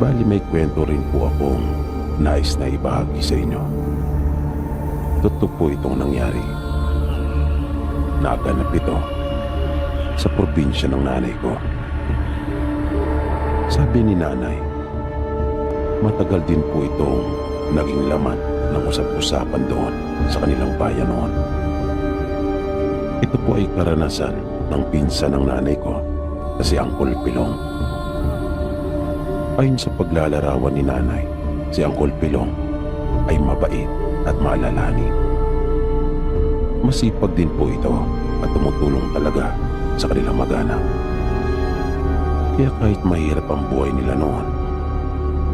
Bali may kwento rin po akong nais na ibahagi sa inyo. Totoo po itong nangyari. Naganap ito sa probinsya ng nanay ko. Sabi ni nanay, matagal din po itong naging laman ng usap-usapan doon sa kanilang bayan noon. Ito po ay karanasan ng pinsan ng nanay ko na si Uncle Pilong. Ayon sa paglalarawan ni nanay, si Uncle Pilong ay mabait at maalalahanin. Masipag din po ito at tumutulong talaga sa kanilang mag-anak. Kaya kahit mahirap ang buhay nila noon,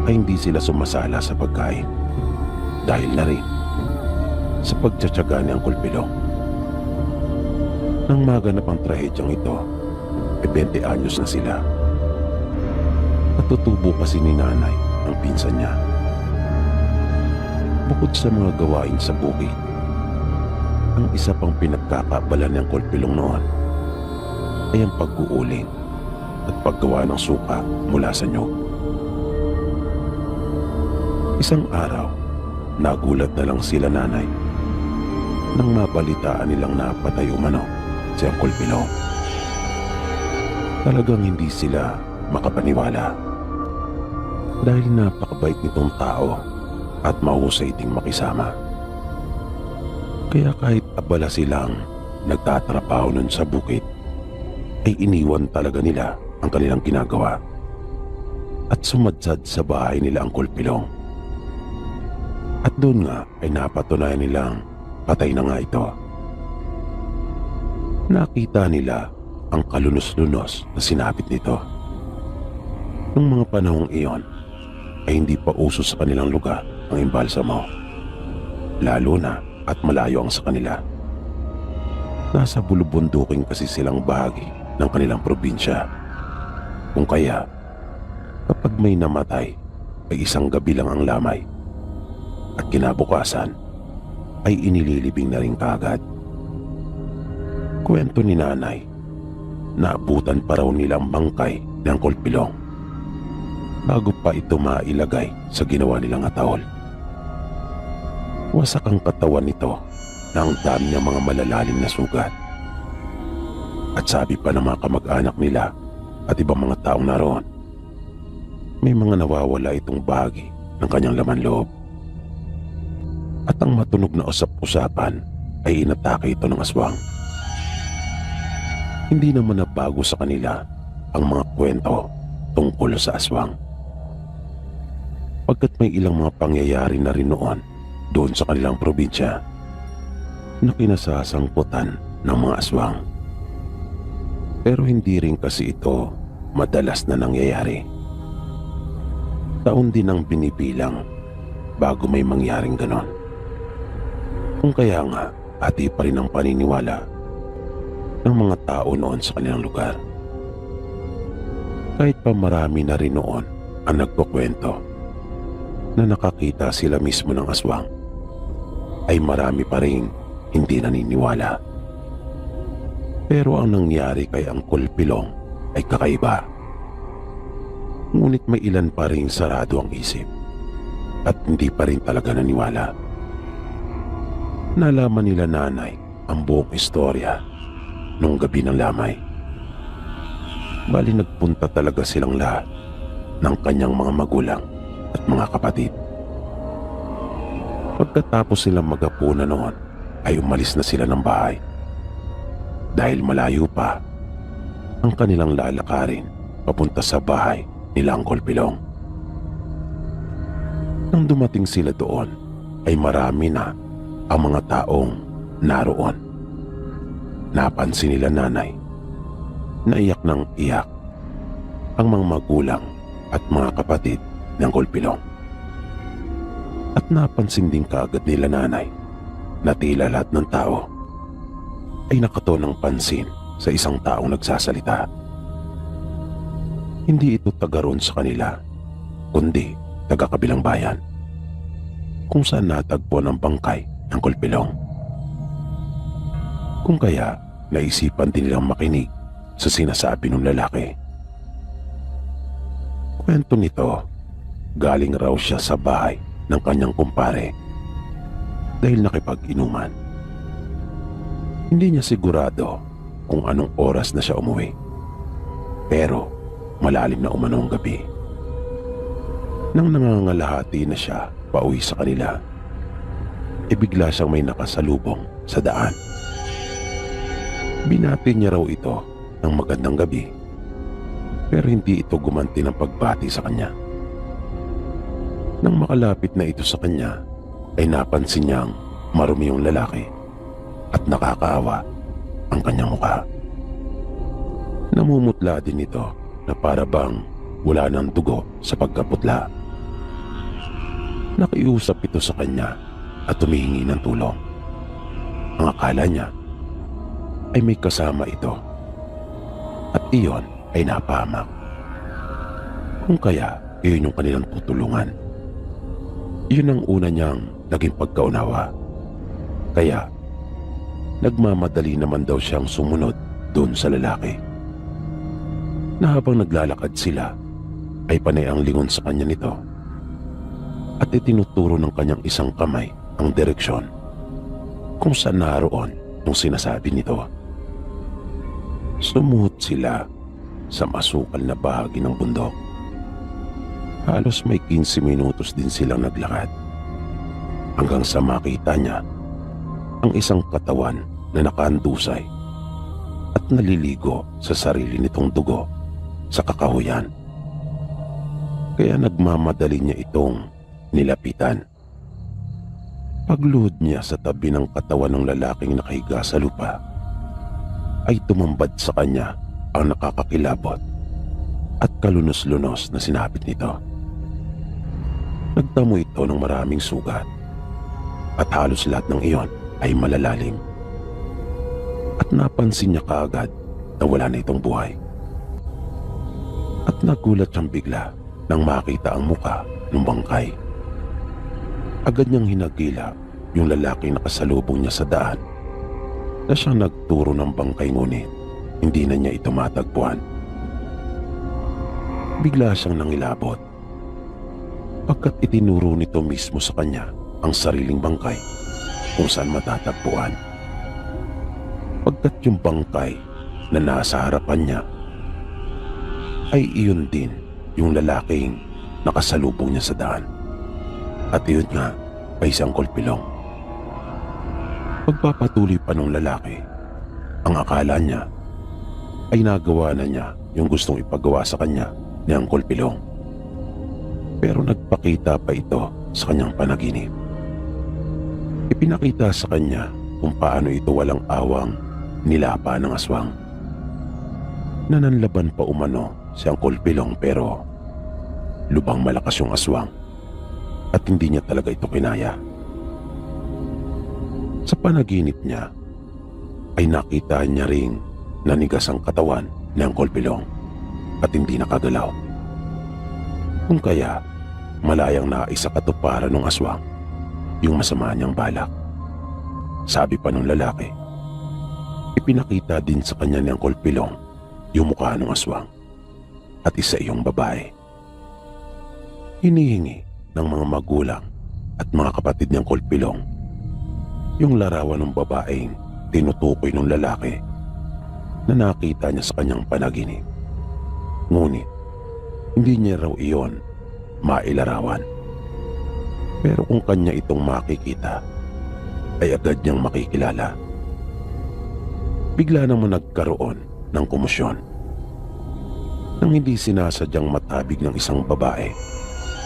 ay hindi sila sumasala sa pagkain. Dahil na rin sa pagtsatsaga ni Uncle Pilong. Nang maganap ang trahedyang ito, 20 anyos na sila. Natutubo kasi ni nanay ang pinsan niya. Bukod sa mga gawain sa bukid, ang isa pang pinagkakaabala ni Uncle Pilong noon ay ang pag-uuling at paggawa ng suka mula sa nyug. Isang araw, nagulat na lang sila nanay nang mabalitaan nilang napatay umano si Uncle Pilong. Talagang hindi sila makapaniwala dahil napakabait nitong tao at mahusay ding makisama. Kaya kahit abala silang nagtatrabaho nun sa bukid, ay iniwan talaga nila ang kanilang ginagawa at sumadsad sa bahay nila Uncle Pilong. At doon nga ay napatunayan nilang patay na nga ito. Nakita nila ang kalunos-lunos na sinapit nito. Noong mga panahong iyon ay hindi pa uso sa kanilang lugar ang imbalsamo, lalo na at malayo ang sa kanila. Nasa bulubundukin kasi silang bahagi ng kanilang probinsya. Kung kaya, kapag may namatay, ay isang gabi lang ang lamay. At kinabukasan, ay inililibing na rin kaagad. Kwento ni nanay, naabutan pa raw nila ang bangkay ni Uncle Pilong bago pa ito mailagay sa ginawa nilang ataol. Wasak ang katawan nito na ang dami niyang mga malalalim na sugat. At sabi pa ng mga kamag-anak nila at ibang mga taong naroon, may mga nawawala itong bahagi ng kanyang laman loob. At ang matunog na usap-usapan ay inatake ito ng aswang. Hindi naman nabago sa kanila ang mga kwento tungkol sa aswang. Pagkat may ilang mga pangyayari na rin noon doon sa kanilang probinsya na kinasasangkutan ng mga aswang. Pero hindi rin kasi ito madalas na nangyayari. Taon din ang binibilang bago may mangyaring ganon. Kung kaya nga, hati pa rin ang paniniwala ng mga tao noon sa kanilang lugar. Kahit pa marami na rin noon ang nagkukwento na nakakita sila mismo ng aswang, ay marami pa rin hindi naniniwala. Pero ang nangyari kay Uncle Pilong ay kakaiba. Ngunit may ilan pa rin sarado ang isip at hindi pa rin talaga naniwala. Nalaman nila nanay ang buong istorya nung gabi ng lamay. Bali nagpunta talaga silang lahat ng kanyang mga magulang at mga kapatid. Pagkatapos silang maghapunan noon ay umalis na sila ng bahay. Dahil malayo pa ang kanilang lalakarin papunta sa bahay nila Uncle Pilong. Nang dumating sila doon ay marami na ang mga taong naroon. Napansin nila nanay na iyak ng iyak ang mga magulang at mga kapatid ni Uncle Pilong. At napansin din kaagad nila nanay na tila lahat ng tao ay nakatuon ng pansin sa isang taong nagsasalita. Hindi ito taga roon sa kanila, kundi taga kabilang bayan, kung saan natagpo ng bangkay ng Uncle Pilong. Kung kaya, naisipan din nilang makinig sa sinasabi ng lalaki. Kwento nito galing raw siya sa bahay ng kanyang kumpare dahil nakipag-inuman. Hindi niya sigurado kung anong oras na siya umuwi, pero malalim na umano ang gabi. Nang nangangalahati na siya pauwi sa kanila, bigla siyang may nakasalubong sa daan. Binati niya raw ito ng magandang gabi, pero hindi ito gumanti ng pagbati sa kanya. Nang makalapit na ito sa kanya, ay napansin niyang marumi yung lalaki at nakakaawa ang kanyang mukha. Namumutla din ito na para bang wala ng dugo sa pagkaputla. Nakiusap ito sa kanya at humihingi ng tulong. Ang akala niya ay may kasama ito at iyon ay napahamak. Kung kaya iyon yung kanilang tutulungan. Iyon ang una niyang naging pagkaunawa. Kaya nagmamadali naman daw siyang sumunod doon sa lalaki. Na habang naglalakad sila ay panay ang lingon sa kanya nito at itinuturo ng kanyang isang kamay ang direksyon kung saan naroon yung sinasabi nito. Sumuot sila sa masukal na bahagi ng bundok. Halos may 15 minutos din silang naglakad hanggang sa makita niya ang isang katawan na nakahandusay at naliligo sa sarili nitong dugo sa kakahuyan. Kaya nagmamadali niya itong nilapitan. Pagluhod niya sa tabi ng katawan ng lalaking nakahiga sa lupa, ay tumambad sa kanya ang nakakakilabot at kalunos-lunos na sinapit nito. Nagtamo ito ng maraming sugat at halos lahat ng iyon ay malalalim. At napansin niya kaagad na wala na itong buhay. At nagulat siyang bigla nang makita ang muka ng bangkay. Agad niyang hinagila yung lalaking nakasalubong niya sa daan na siyang nagturo ng bangkay, ngunit hindi na niya ito matagpuan. Bigla siyang nangilabot pagkat itinuro nito mismo sa kanya ang sariling bangkay kung saan matatagpuan. Pagkat yung bangkay na nasa harapan niya ay iyon din yung lalaking nakasalubong niya sa daan. At iyon nga ay isang kulpilong. Pagpapatuloy pa ng lalaki, ang akala niya ay nagawa na niya yung gustong ipagawa sa kanya ni Uncle Pilong. Pero nagpakita pa ito sa kanyang panaginip. Ipinakita sa kanya kung paano ito walang awang nilapa ng aswang. Nananlaban pa umano si Uncle Pilong, pero lubang malakas yung aswang at hindi niya talaga ito kinaya. Sa panaginip niya ay nakita niya ring nanigas ang katawan ni Uncle Pilong at hindi nakagalaw. Kung kaya malayang naisakatuparan ng aswang yung masama niyang balak. Sabi pa ng lalaki, ipinakita din sa kanya ni Uncle Pilong yung mukha ng aswang at isa iyong babae. Hinihingi ng mga magulang at mga kapatid ni Uncle Pilong yung larawan ng babaeng tinutukoy ng lalaki na nakita niya sa kanyang panaginip. Ngunit hindi niya raw iyon mailarawan. Pero kung kanya itong makikita, ay agad niyang makikilala. Bigla naman nagkaroon ng komosyon nang hindi sinasadyang matabig ng isang babae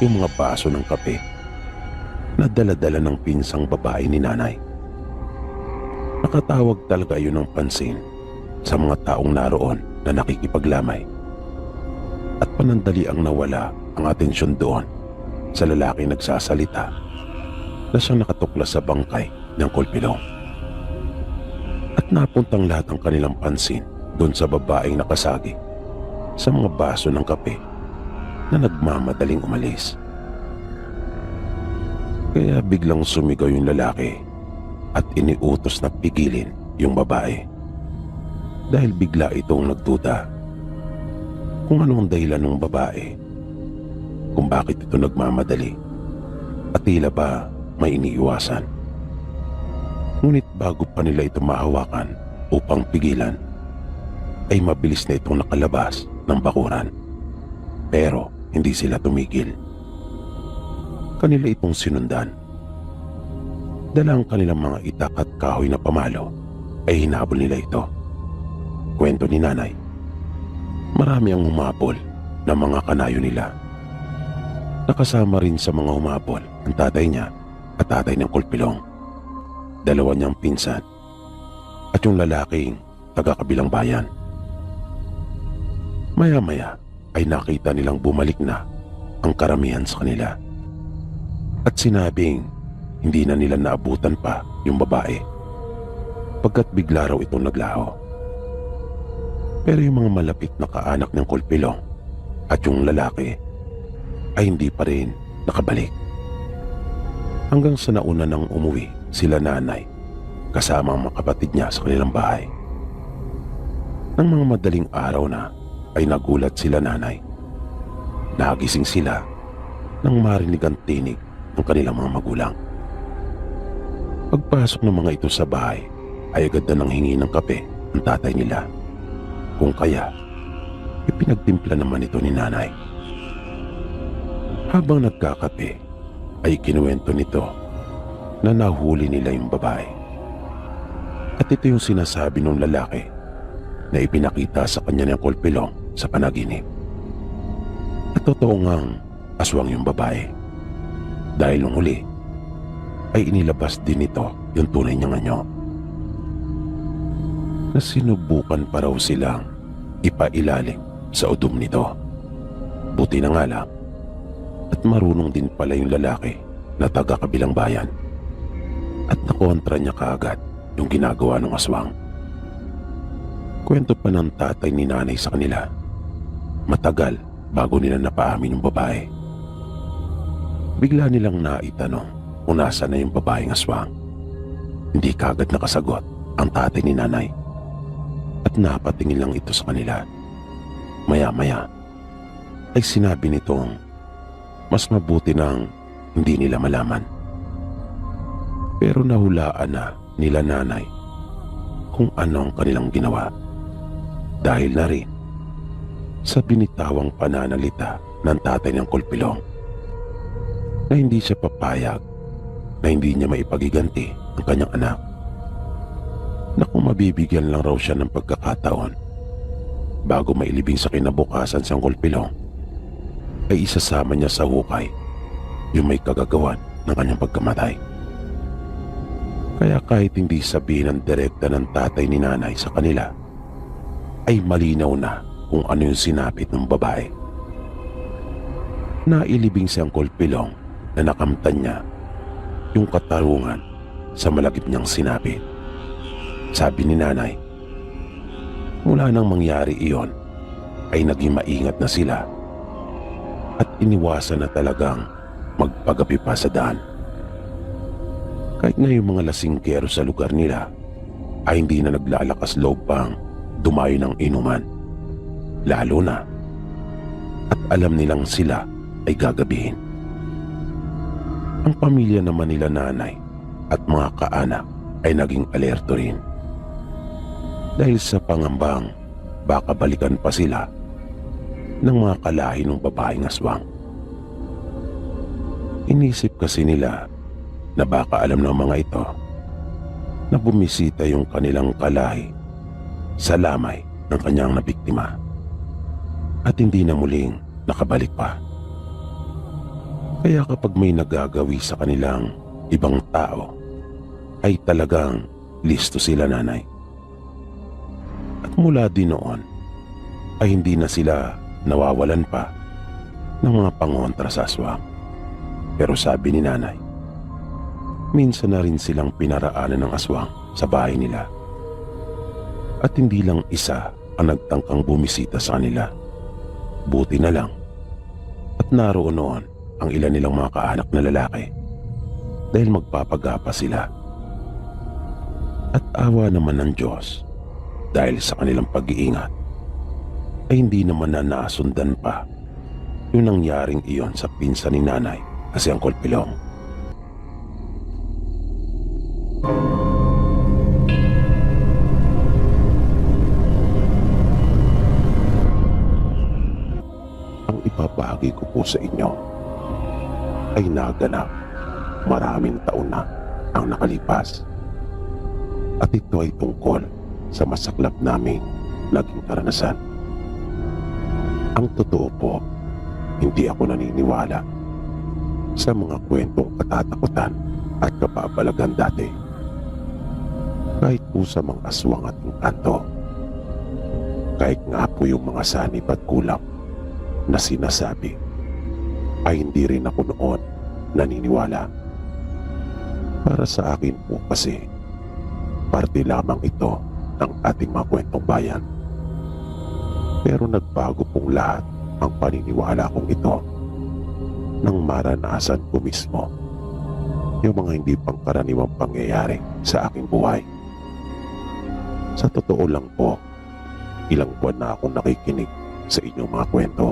yung mga baso ng kape na dala-dala ng pinsang babae ni nanay. Nakatawag talaga yun ng pansin sa mga taong naroon na nakikipaglamay at panandali ang nawala ang atensyon doon sa lalaking nagsasalita na siyang nakatuklas sa bangkay ng kulpilong. At napuntang lahat ng kanilang pansin doon sa babaeng nakasagi sa mga baso ng kape na nagmamadaling umalis. Kaya biglang sumigaw yung lalaki at iniutos na pigilin yung babae dahil bigla itong nagduda kung anong dahilan ng babae kung bakit ito nagmamadali at tila ba may iniiwasan. Ngunit bago pa nila ito mahawakan upang pigilan, ay mabilis na itong nakalabas ng bakuran. Pero hindi sila tumigil. Kanila itong sinundan. Dala ang kanilang mga itak at kahoy na pamalo ay hinabol nila ito. Kwento ni nanay, marami ang humabol ng mga kanayo nila. Nakasama rin sa mga humabol ang tatay niya at tatay ng Kulpilong, dalawa niyang pinsan, at yung lalaking taga-kabilang bayan. Maya-maya ay nakita nilang bumalik na ang karamihan sa kanila at sinabing hindi na nila naabutan pa yung babae pagkat bigla raw itong naglaho. Pero yung mga malapit na kaanak ng Kulpilong at yung lalaki ay hindi pa rin nakabalik. Hanggang sa nauna nang umuwi sila nanay kasama ang mga kapatid niya sa kanilang bahay. Nang mga madaling araw na ay nagulat sila nanay. Nagising sila nang marinig ang tinig ng kanilang mga magulang. Pagpasok ng mga ito sa bahay ay agad na nanghingi ng kape ang tatay nila. Kung kaya, ipinagtimpla naman ito ni nanay. Habang nagkakape, ay kinuwento nito na nahuli nila yung babae. At ito yung sinasabi ng lalaki na ipinakita sa kanya ng Kulpilong sa panaginip. At totoo ngang aswang yung babae. Dahil nung huli, ay inilabas din nito yung tunay niyang anyo. Na sinubukan pa raw silang ipailalim sa udom nito. Buti na nga lang at marunong din pala yung lalaki na taga-kabilang bayan at nakontra niya kaagad yung ginagawa ng aswang. Kwento pa ng tatay ni nanay sa kanila, matagal bago nila napaamin yung babae. Bigla nilang naitanong kung nasa na yung babaeng aswang. Hindi kaagad nakasagot ang tatay ni nanay at napatingin lang ito sa kanila. Maya-maya ay sinabi nitong mas mabuti nang hindi nila malaman. Pero nahulaan na nila nanay kung ano ang kanilang ginawa dahil na rin sa binitawang pananalita ng tatay ng Kulpilong na hindi siya papayag na hindi niya maipagiganti ang kanyang anak, na kung mabibigyan lang raw siya ng pagkakataon bago mailibing sa kinabukasan sa Kulpilong ay isasama niya sa hukay yung may kagagawan ng kanyang pagkamatay. Kaya kahit hindi sabihin ng direkta ng tatay ni nanay sa kanila, ay malinaw na kung ano yung sinapit ng babae. Nailibing siyang Kulpilong na nakamtan niya yung katarungan sa malagip niyang sinapit. Sabi ni nanay, mula nang mangyari iyon ay naging maingat na sila at iniwasan na talagang magpagabi pa sa daan. Kahit na yung mga lasinggero sa lugar nila ay hindi na naglalakas loob pang dumayo ng inuman, lalo na at alam nilang sila ay gagabihin. Ang pamilya naman nila nanay at mga kaanak ay naging alerto rin dahil sa pangambang baka balikan pa sila ng mga kalahi ng babaeng aswang. Inisip kasi nila na baka alam ng mga ito na bumisita yung kanilang kalahi sa lamay ng kanyang nabiktima at hindi na muling nakabalik pa. Kaya kapag may nagagawi sa kanilang ibang tao ay talagang listo sila nanay. At mula din noon ay hindi na sila nawawalan pa ng mga pangontra sa aswang. Pero sabi ni nanay, minsan na rin silang pinaraanan ng aswang sa bahay nila. At hindi lang isa ang nagtangkang bumisita sa kanila. Buti na lang at naroon noon ang ilan nilang mga kaanak na lalaki dahil magpapagapa sila. At awa naman ng Diyos dahil sa kanilang pag-iingat ay hindi naman na nasundan pa Yung nangyaring iyon sa pinsan ni nanay na si Uncle Pilong. Ang ibabahagi ko po sa inyo ay naganap maraming taon na ang nakalipas. At ito ay tungkol sa masaklap naming naging karanasan. Ang totoo po, hindi ako naniniwala sa mga kwentong katatakutan at kapabalagan dati. Kahit po sa mga aswang at engkanto. Kahit nga po yung mga sanib at kulam na sinasabi, ay hindi rin ako noon naniniwala. Para sa akin po kasi, parte lamang ito ng ating mga kwentong bayan. Pero nagbago pong lahat ang paniniwala kong ito nang maranasan ko mismo yung mga hindi pangkaraniwang pangyayari sa aking buhay. Sa totoo lang po, ilang buwan na akong nakikinig sa inyong mga kwento.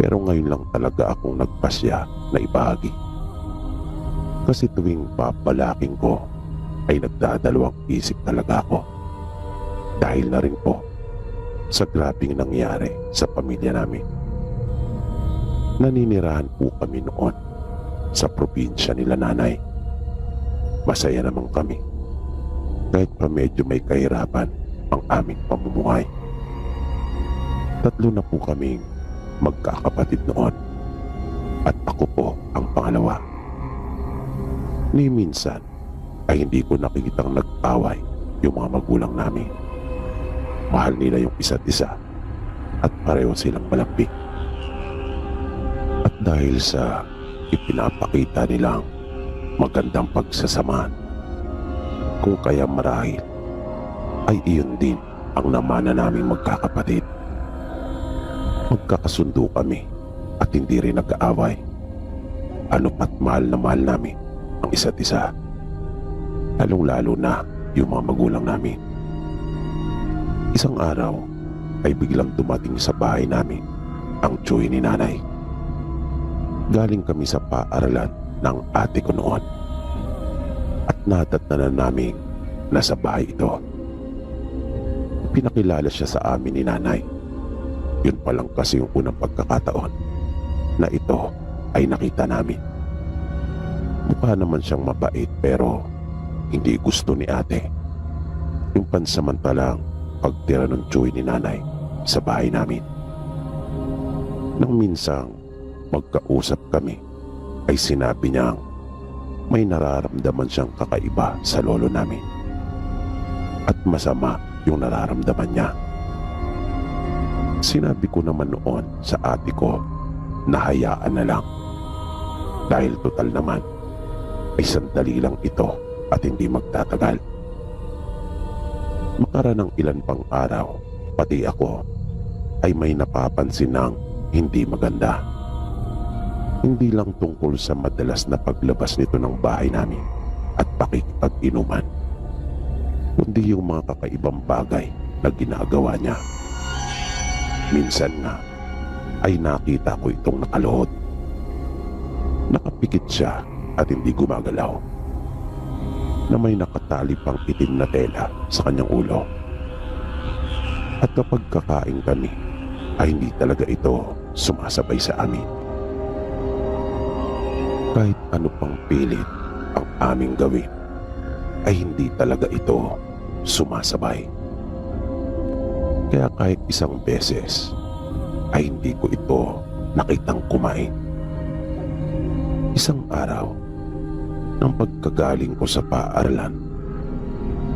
Pero ngayon lang talaga akong nagpasya na ibahagi. Kasi tuwing papalaking ko ay nagdadalawang isip talaga ako. Dahil na rin po sa grabing nangyari sa pamilya namin. Naninirahan po kami noon sa probinsya nila nanay. Masaya naman kami kahit pa medyo may kahirapan ang aming pamumuhay. 3 na po kaming magkakapatid noon at ako po ang pangalawa. Ni minsan ay hindi ko nakikitang nag-away yung mga magulang namin. Mahal nila yung isa't isa at pareho silang malapit. At dahil sa ipinapakita nilang magandang pagsasamahan, kung kaya marahil ay iyon din ang namana naming magkakapatid. Magkakasundo kami at hindi rin nag-aaway. Ano pat mahal na mahal namin ang isa't isa, lalong-lalo na yung mga magulang namin. Isang araw ay biglang dumating sa bahay namin ang tsuy ni nanay. Galing kami sa paaralan ng ate ko noon at nadatnan na namin nasa bahay ito. Pinakilala siya sa amin ni nanay. Yun pa lang kasi yung unang pagkakataon na ito ay nakita namin. Mukha naman siyang mabait pero hindi gusto ni ate yung pansamantalang pagtira ng tsuy ni nanay sa bahay namin. Nang minsang magkausap kami ay sinabi niyang may nararamdaman siyang kakaiba sa lolo namin at masama yung nararamdaman niya. Sinabi ko naman noon sa ate ko na hayaan na lang dahil total naman ay sandali lang ito at hindi magtatagal. Makaraan ng ilan pang araw, pati ako ay may napapansin ng hindi maganda. Hindi lang tungkol sa madalas na paglabas nito ng bahay namin at pakikipag-inuman, kundi yung mga kakaibang bagay na ginagawa niya. Minsan nga ay nakita ko itong nakaluhod. Nakapikit siya at hindi gumagalaw, na may nakatali pang itim na tela sa kanyang ulo. At kapag kakain kami ay hindi talaga ito sumasabay sa amin. Kahit ano pang pilit ang aming gawin ay hindi talaga ito sumasabay. Kaya kahit isang beses ay hindi ko ito nakitang kumain. Isang araw, nang pagkagaling ko sa paaralan,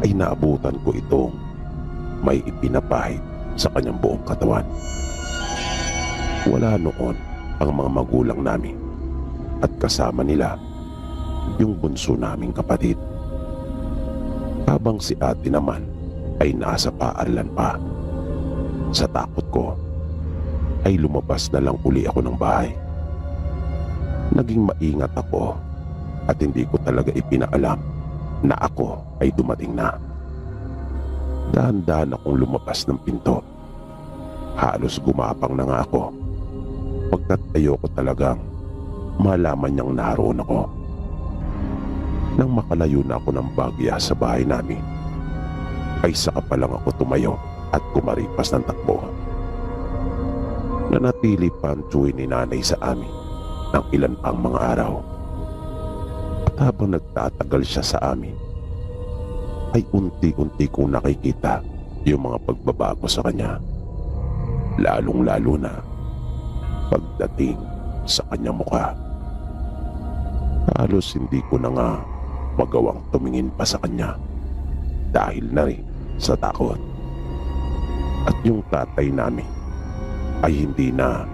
ay naabutan ko itong may ipinapahid sa kanyang buong katawan. Wala noon ang mga magulang namin at kasama nila yung bunso naming kapatid. Habang si ate naman ay nasa paaralan pa. Sa takot ko ay lumabas na lang uli ako ng bahay. Naging maingat ako at hindi ko talaga ipinaalam na ako ay dumating na. Dahan-dahan akong lumabas ng pinto. Halos gumapang na nga ako Pagkat ayoko talagang malaman niyang naroon ako. Nang makalayo na ako ng bagya sa bahay namin, ay saka pa lang ako tumayo at kumaripas ng takbo. Nanatili pa ang tsuhin ni nanay sa amin ng ilan pang mga araw. At habang nagtatagal siya sa amin, ay unti-unti kong nakikita yung mga pagbabago sa kanya. Lalong-lalo na pagdating sa kanyang mukha. Halos hindi ko na nga magawang tumingin pa sa kanya dahil na rin sa takot. At yung tatay namin ay hindi na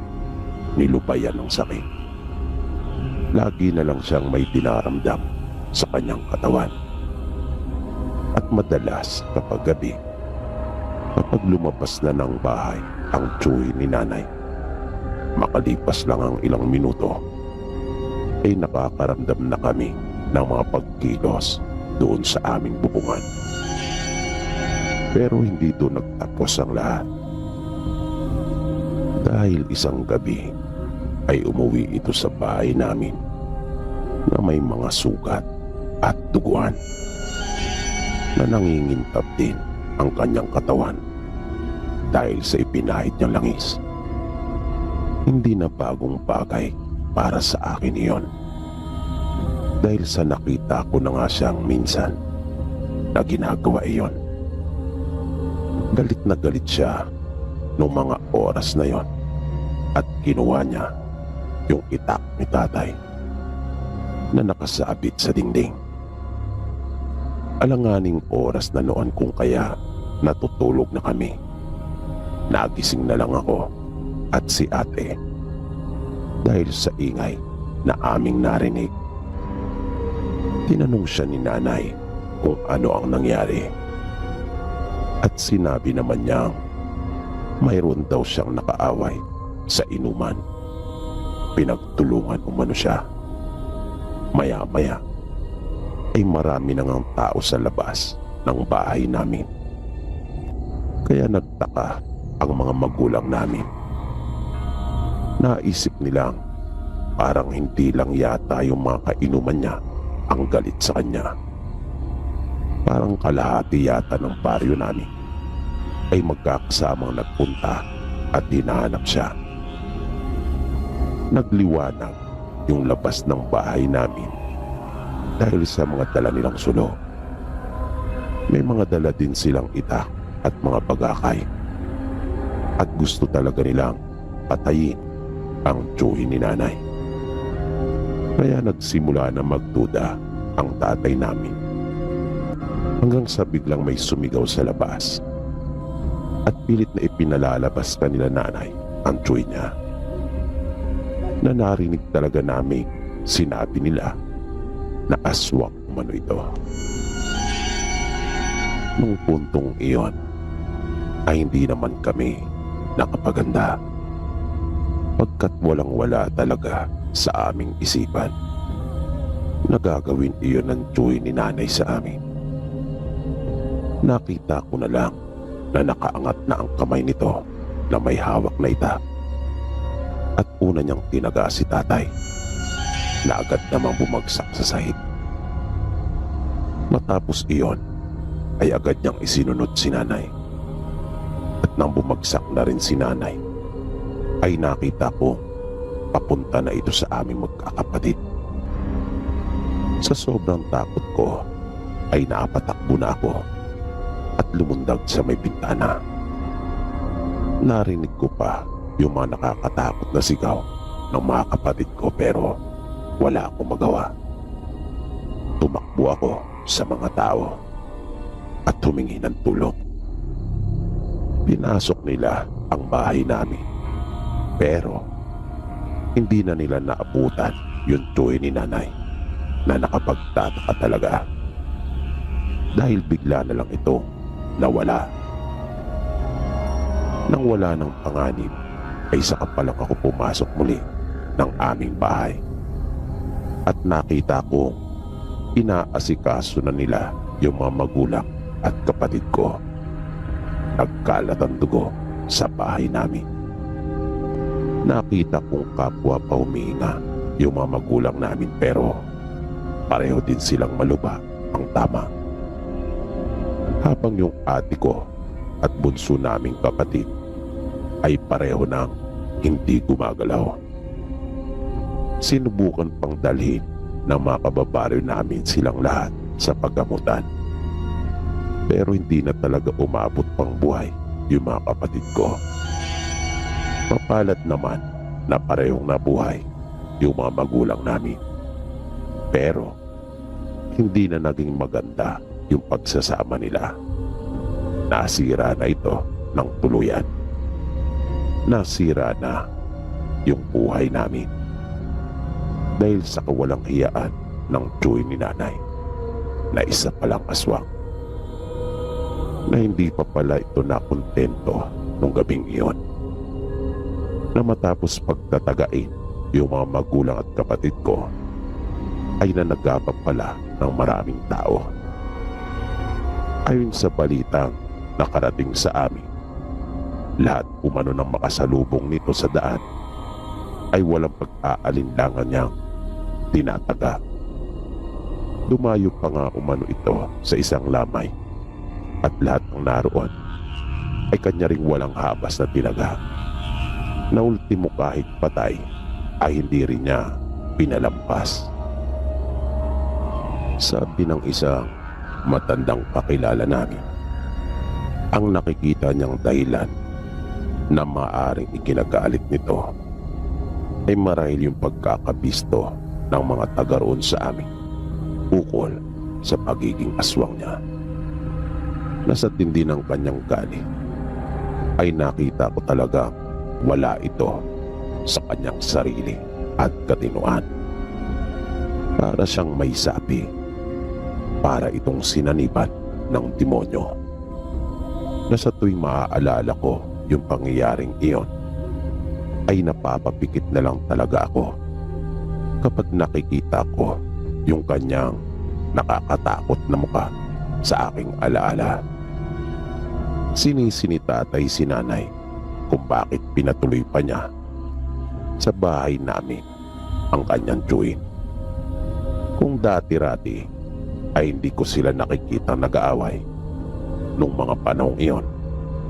nilubayan ng sakit. Lagi na lang siyang may dinaramdam sa kanyang katawan. At madalas kapag gabi, kapag lumabas na ng bahay ang tsuhin ni nanay, makalipas lang ang ilang minuto, ay nakakaramdam na kami ng mga pagkilos doon sa aming bubungan. Pero hindi doon nagtapos ang lahat. Dahil isang gabi ay umuwi ito sa bahay namin na may mga sugat at duguan, na nangingintab din ang kanyang katawan dahil sa ipinahid niyang langis. Hindi na bagong bagay para sa akin iyon, dahil sa nakita ko na nga siyang minsan na ginagawa iyon. Galit na galit siya noong mga oras na yon at kinuha niya yung itak ni tatay na nakasabit sa dingding. Alanganing oras na noon kung kaya natutulog na kami. Nagising na lang ako at si ate dahil sa ingay na aming narinig. Tinanong siya ni nanay kung ano ang nangyari. At sinabi naman niyang mayroon daw siyang nakaaway sa inuman. Pinagtulungan umano siya. Maya-maya ay marami na ngang tao sa labas ng bahay namin. Kaya nagtaka ang mga magulang namin. Naisip nilang parang hindi lang yata yung mga kainuman niya ang galit sa kanya. Parang kalahati yata ng baryo namin ay magkakasamang nagpunta at hinahanap siya. Nagliwanag yung labas ng bahay namin dahil sa mga dala nilang sulo. May mga dala din silang itak at mga bagakay. At gusto talaga nilang patayin ang tsuhin ni nanay. Kaya nagsimula na magduda ang tatay namin. Hanggang sa biglang may sumigaw sa labas at pilit na ipinalalabas kanila nanay ang tsuhin niya. Na narinig talaga namin sinabi nila na aswang umano ito. Nung puntong iyon ay hindi naman kami nakapaganda, pagkat walang-wala talaga sa aming isipan na gagawin iyon ng tsuhin ni nanay sa amin. Nakita ko na lang na nakaangat na ang kamay nito na may hawak na itak. At una niyang tinaga si tatay na agad namang bumagsak sa sahig. Matapos iyon ay agad niyang isinunod si nanay. At nang bumagsak na rin si nanay ay nakita ko papunta na ito sa aming magkakapatid. Sa sobrang takot ko ay napatakbo na ako at lumundag sa may bintana. Narinig ko pa yung mga nakakatakot na sigaw ng mga kapatid ko pero wala akong magawa. Tumakbo ako sa mga tao at humingi ng tulong. Pinasok nila ang bahay namin pero hindi na nila naabutan yung tsuhin ni nanay na nakapagtataka talaga dahil bigla na lang itong nawala. Nang wala ng panganib ay saka pa lang ako pumasok muli ng aming bahay at nakita kong inaasikaso na nila yung mga magulang at kapatid ko. Nagkalat ang dugo sa bahay namin. Nakita kong kapwa pa humihinga yung mga magulang namin pero pareho din silang maluba ang tama. Habang yung ate ko at bunso naming kapatid ay pareho nang hindi gumagalaw. Sinubukan pang dalhin ng mga kababaryo namin silang lahat sa paggamutan. Pero hindi na talaga umabot pang buhay yung mga kapatid ko. Mapalad naman na parehong nabuhay yung mga magulang namin. Pero hindi na naging maganda yung pagsasama nila. Nasira na ito ng tuluyan. Nasira na yung buhay namin. Dahil sa kawalang hiyaan ng tsuhin ni nanay na isa palang aswang. Na hindi pa pala ito nakontento nung gabing iyon. Na matapos pagtatagain yung mga magulang at kapatid ko ay nanagapang pala ng maraming tao. Ayon sa balitang nakarating sa amin, lahat umano ng makasalubong nito sa daan ay walang pag-aalinlangan niyang tinataga. Dumayo pa nga umano ito sa isang lamay at lahat ng naroon ay kanya ring walang habas na tinaga. Na ultimo kahit patay ay hindi rin niya pinalampas. Sabi ng isang matandang kakilala namin, ang nakikita niyang dahilan na maaaring ikinagalit nito ay marahil yung pagkakabisto ng mga taga roon sa amin ukol sa pagiging aswang niya. Nasa tindi ng kanyang galit ay nakita ko talaga wala ito sa kanyang sarili at katinuan. Para siyang may sapi, para itong sinaniban ng demonyo. Na sa tuwing maaalala ko yung pangyayaring iyon, ay napapapikit na lang talaga ako kapag nakikita ko yung kanyang nakakatakot na mukha sa aking alaala. Sinisi ni tatay si nanay kung bakit pinatuloy pa niya sa bahay namin ang kanyang tsuhin. Kung dati-rati ay hindi ko sila nakikita nag-aaway, nung mga panahong iyon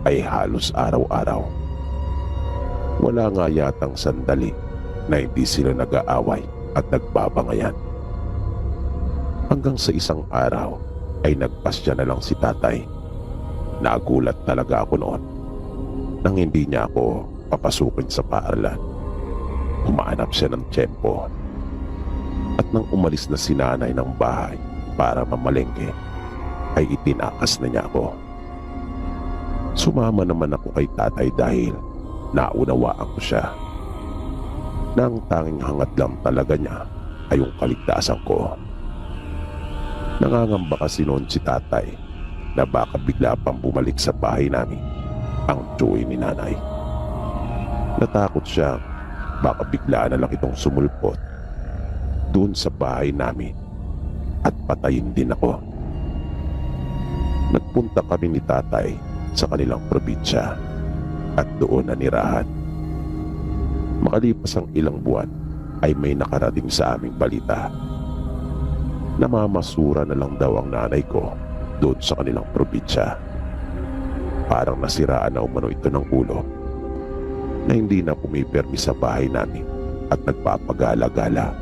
ay halos araw-araw. Wala nga yatang sandali na hindi sila nag-aaway at nagbabangayan. Hanggang sa isang araw ay nagpasya na lang si tatay. Nagulat talaga ako noon nang hindi niya ako papasukin sa paaralan. Humahanap siya ng tiyempo. At nang umalis na si nanay ng bahay para mamalengke, ay itinakas na niya ako. Sumama naman ako kay tatay dahil naunawaan ko siya. Na ang tanging hangad lang talaga niya ay yung kaligtasan ko. Nangangamba kasi noon si tatay na baka bigla pang bumalik sa bahay namin ang tsuhin ni nanay. Natakot siya baka bigla na lang itong sumulpot doon sa bahay namin at patayin din ako. Nagpunta kami ni tatay sa kanilang probinsya at doon nanirahan. Makalipas ang ilang buwan ay may nakarating sa aming balita. Namamasura na lang daw ang nanay ko doon sa kanilang probinsya. Parang nasiraan na umano ito ng ulo na hindi na pumipirmi sa bahay namin at nagpapagala-gala.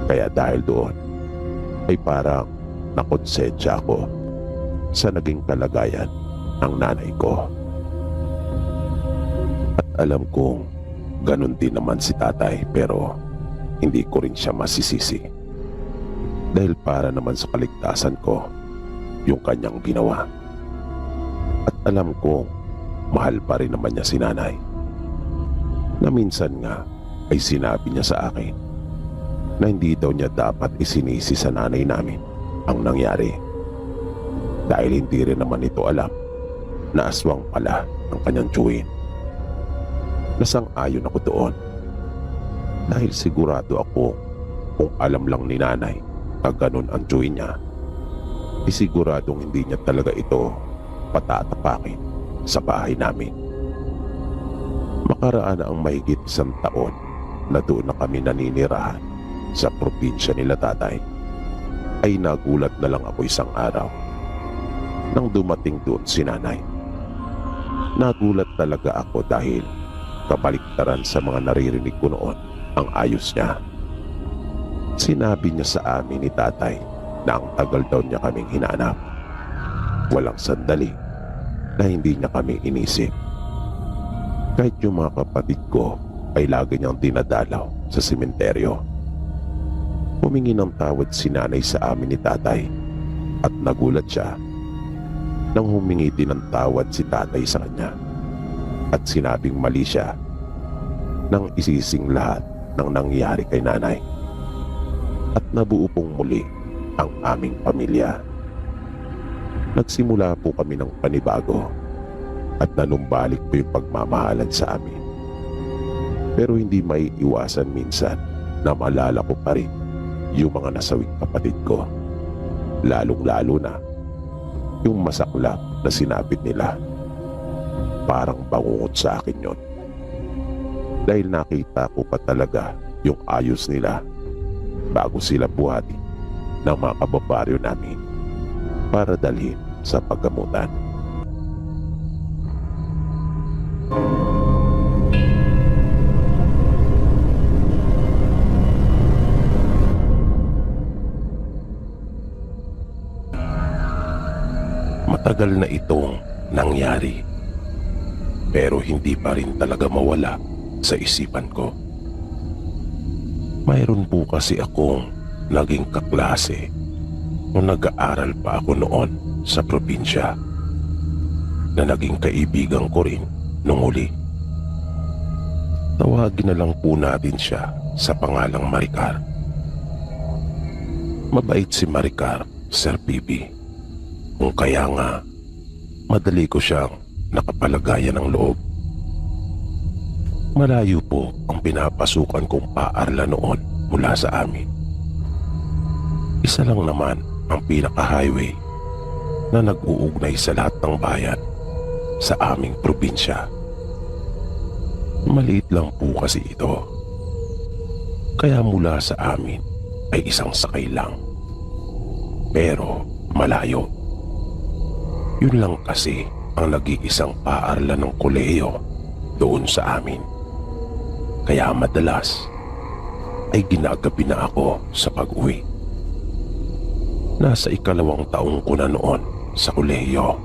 Kaya dahil doon ay parang nakonsensya ako sa naging kalagayan ng nanay ko. At alam kong ganun din naman si tatay pero hindi ko rin siya masisisi. Dahil para naman sa kaligtasan ko yung kanyang ginawa. At alam kong mahal pa rin naman niya si nanay. Na minsan nga ay sinabi niya sa akin na hindi daw niya dapat isinisi sa nanay namin ang nangyari. Dahil hindi rin naman ito alam na aswang pala ang kanyang tsuhin. Nasang-ayon ako doon. Dahil sigurado ako kung alam lang ni nanay na ganun ang tsuhin niya, isiguradong hindi niya talaga ito patatapakin sa bahay namin. Nakaraan ang mahigit 1 taon na doon na kami naninirahan sa probinsya nila tatay, ay nagulat na lang ako isang araw nang dumating doon si nanay. Nagulat talaga ako dahil kabaliktaran sa mga naririnig ko noon ang ayos niya. Sinabi niya sa amin ni tatay na ang tagal daw niya kaming hinanap. Walang sandali na hindi niya kami inisip. Kahit yung mga kapatid ko ay lagi niyang dinadalaw sa sementeryo. Humingi ng tawad si nanay sa amin ni tatay at nagulat siya nang humingi din ng tawad si tatay sa kanya at sinabing mali siya nang isising lahat ng nangyari kay nanay at nabuo pong muli ang aming pamilya. Nagsimula po kami ng panibago at nanumbalik po yung pagmamahalan sa amin. Pero hindi may iwasan minsan na maalala ko pa rin yung mga nasawing kapatid ko. Lalong-lalo na yung masaklap na sinapit nila. Parang bangungot sa akin yon. Dahil nakita ko pa talaga yung ayos nila bago sila buhati ng mga kababaryo namin para dalhin sa paggamutan. Matagal na itong nangyari, pero hindi pa rin talaga mawala sa isipan ko. Mayroon po kasi akong naging kaklase nung nag-aaral pa ako noon sa probinsya na naging kaibigan ko rin nung huli. Tawagin na lang po natin siya sa pangalang Maricar. Mabait si Maricar, Sir Pipi. Kung kaya nga, madali ko siyang nakapalagayan ng loob. Malayo po ang pinapasukan kong paaralan noon mula sa amin. Isa lang naman ang pinaka-highway na nag-uugnay sa lahat ng bayan sa aming probinsya. Maliit lang po kasi ito. Kaya mula sa amin ay isang sakay lang. Pero malayo. Yun lang kasi ang nag-iisang paaralan ng kolehiyo doon sa amin. Kaya madalas ay ginagabi na ako sa pag-uwi. Nasa 2nd taong ko na noon sa kolehiyo.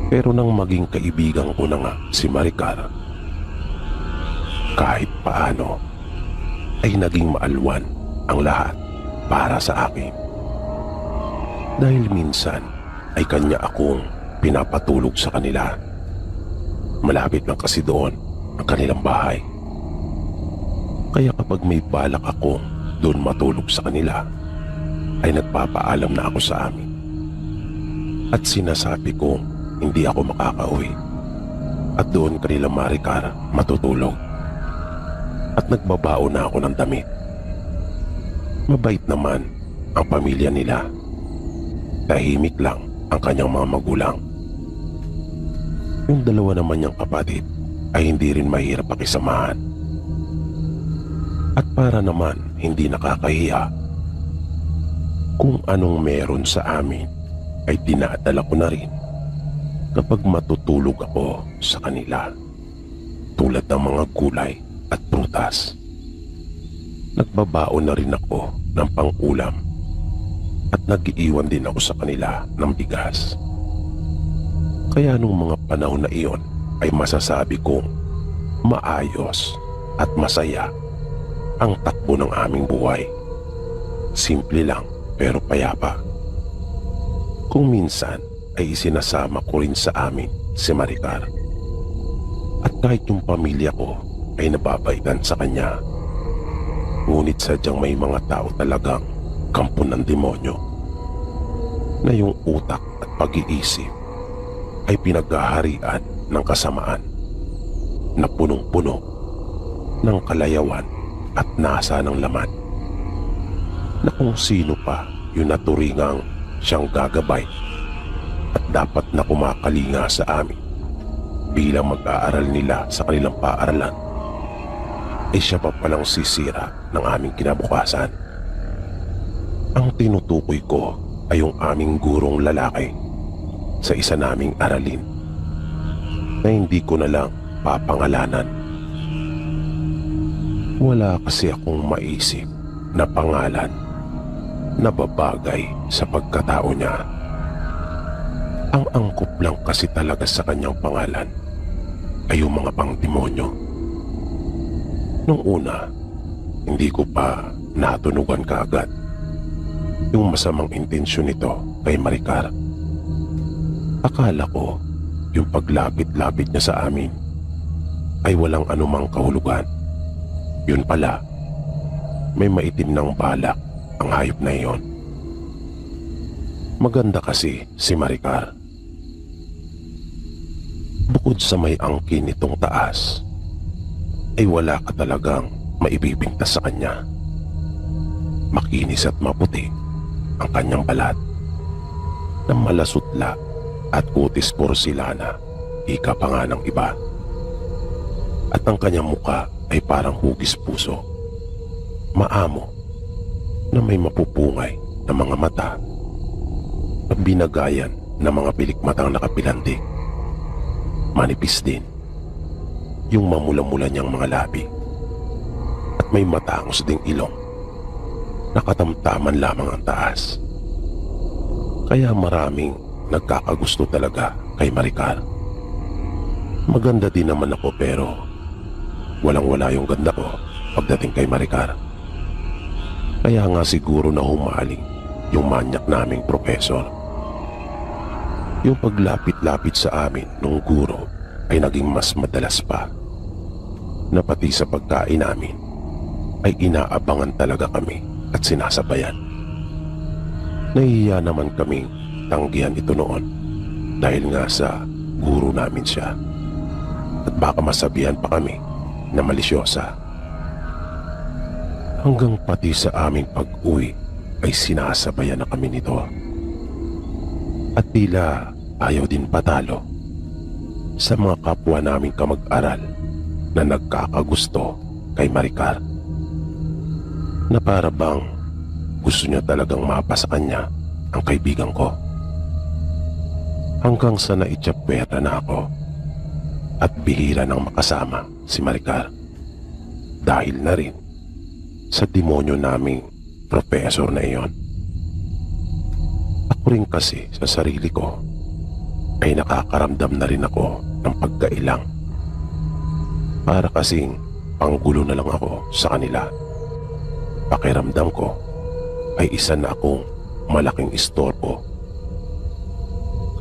Pero nang maging kaibigan ko na nga si Maricar, kahit paano ay naging maalwan ang lahat para sa akin. Dahil minsan ay kanya akong pinapatulog sa kanila. Malapit lang kasi doon ang kanilang bahay. Kaya kapag may balak akong doon matulog sa kanila, ay nagpapaalam na ako sa amin. At sinasabi kong hindi ako makakauwi at doon kanila Maricar matutulog. At nagbabao na ako ng damit. Mabait naman ang pamilya nila. Tahimik lang ang kanyang mga magulang. Yung 2 naman niyang kapatid ay hindi rin mahirap pakisamahan. At para naman hindi nakakahiya, kung anong meron sa amin ay dinadala ko na rin kapag matutulog ako sa kanila, tulad ng mga gulay at prutas. Nagbabaon na rin ako ng pang-ulam at nag-iiwan din ako sa kanila ng bigas. Kaya nung mga panahon na iyon ay masasabi kong maayos at masaya ang takbo ng aming buhay. Simple lang pero payapa. Kung minsan ay isinasama ko rin sa amin si Maricar. At kahit yung pamilya ko ay nababaitan sa kanya, ngunit sadyang may mga tao talagang kampo ng demonyo na yung utak at pag-iisip ay pinaghaharian ng kasamaan na punong-puno ng kalayawan at nasa ng laman, na kung sino pa yung naturingang siyang gagabay at dapat na kumakalinga sa amin bilang mag-aaral nila sa kanilang paaralan, ay siya pa palang sisira ng aming kinabukasan. Ang tinutukoy ko ay yung aming gurong lalaki sa isa naming aralin na hindi ko na lang papangalanan. Wala kasi akong maisip na pangalan na babagay sa pagkatao niya. Ang angkop lang kasi talaga sa kanyang pangalan ay yung mga pangdemonyo. Nung una, hindi ko pa natunugan kaagad yung masamang intensyon nito kay Maricar. Akala ko yung paglapit-lapit niya sa amin ay walang anumang kahulugan. Yun pala, may maitim ng balak ang hayop na iyon. Maganda kasi si Maricar. Bukod sa may angkin nitong taas, ay wala ka talagang maibibintas sa kanya. Makinis at maputi ang kanyang balat na malasutla at kutis porsilana, ika pa nga ng iba. At ang kanyang muka ay parang hugis puso, maamo na may mapupungay na mga mata na binagayan ng mga pilikmatang nakapilantik. Manipis din yung mamula-mula niyang mga labi at may matangos ding ilong. Nakatamtaman lamang ang taas. Kaya maraming nagkakagusto talaga kay Maricar. Maganda din naman ako pero walang-wala yung ganda ko pagdating kay Maricar. Kaya nga siguro na humaling yung manyak naming profesor. Yung paglapit-lapit sa amin nung guro ay naging mas madalas pa, na pati sa pagkain namin ay inaabangan talaga kami at sinasabayan. Nahihiya naman kaming tanggihan ito noon dahil nga sa guro namin siya, at baka masabihan pa kami na malisyosa. Hanggang pati sa aming pag-uwi ay sinasabayan na kami nito. At tila ayaw din patalo sa mga kapwa naming kamag-aral na nagkakagusto kay Maricar, na para bang gusto niya talagang mapa sa kanya ang kaibigan ko. Hanggang sa naitsapwera na ako at bihira nang makasama si Maricar dahil na rin sa demonyo naming profesor na iyon. Ako rin kasi sa sarili ko ay nakakaramdam na rin ako ng pagkailang. Para kasing panggulo na lang ako sa kanila. Pakiramdam ko ay isa na akong malaking istorbo.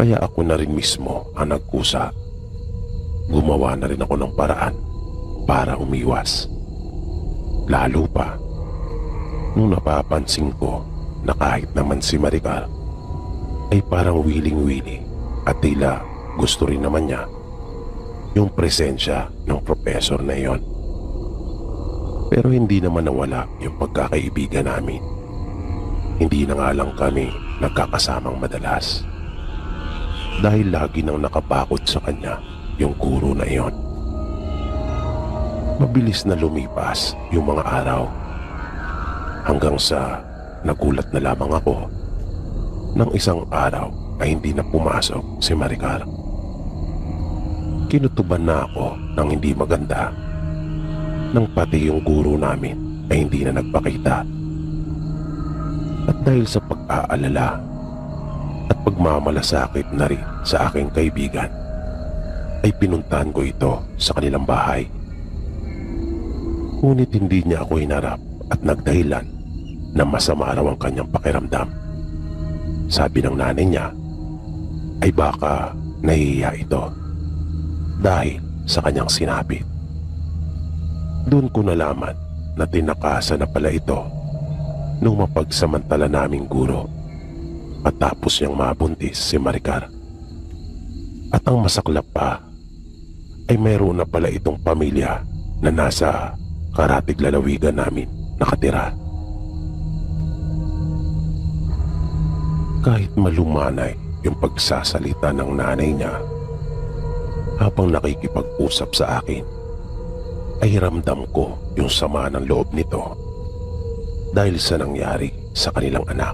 Kaya ako na rin mismo ang nagkusa. Gumawa na rin ako ng paraan para umiwas. Lalo pa nung napapansin ko na kahit naman si Maricar ay parang wiling-wili at tila gusto rin naman niya yung presensya ng profesor na iyon. Pero hindi naman nawala yung pagkakaibigan namin. Hindi na nga lang kami nagkakasamang madalas dahil lagi nang nakabakod sa kanya yung guro na iyon. Mabilis na lumipas yung mga araw hanggang sa nagulat na lamang ako nang isang araw ay hindi na pumasok si Maricar. Kinutuban na ako ng hindi maganda nang pati yung guro namin ay hindi na nagpakita. At dahil sa pag-aalala at pagmamalasakit na rin sa aking kaibigan, ay pinuntahan ko ito sa kanilang bahay. Ngunit hindi niya ako hinarap at nagdahilan na masama raw ang kanyang pakiramdam. Sabi ng nanay niya ay baka nahihiya ito dahil sa kanyang sinapit. Doon ko nalaman na tinakasan na pala ito nung mapagsamantala naming guro matapos niyang mabuntis si Maricar. At ang masaklap pa ay mayroon na pala itong pamilya na nasa karatig lalawigan namin nakatira. Kahit malumanay yung pagsasalita ng nanay niya, Habang nakikipag-usap sa akin, ay ramdam ko yung sama ng loob nito dahil sa nangyari sa kanilang anak.